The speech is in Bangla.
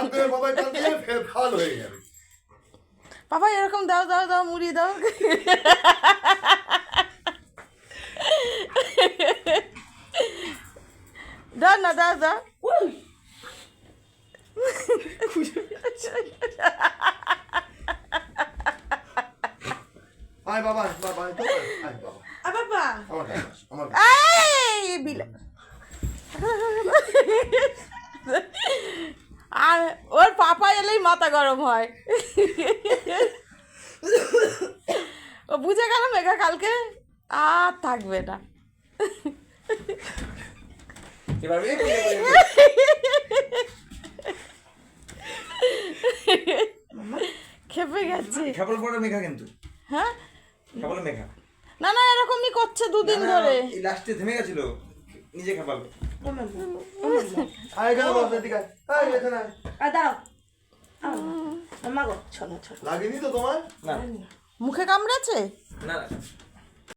কাঁদতে বাবা কাঁদতে ফের ফাল হয়ে যাবে। বাবা এরকম দাও দাও দাও মুড়ি দাও। দাও না দাও দাও। আয় বাবা বাবা আয় বাবা বাবা আমার এই বিলা আর ওর পাপা এলেই মাথা গরম হয়। ও বুঝে গেল মেঘা কালকে আর থাকবে না। খেপে গেছে। কেবল বড় মেঘা কিন্তু হ্যাঁ কেবল মেঘা না না এরকমই করছে দুদিন ধরে। এই লাস্টে থেমে গেছিল নিজে খাপাল। আয় গেল বাবা এদিকে আয় এখানে আয় দাও মা গো ছোট ছোট লাগেনি তো তোমার না মুখে কামড়েছে? না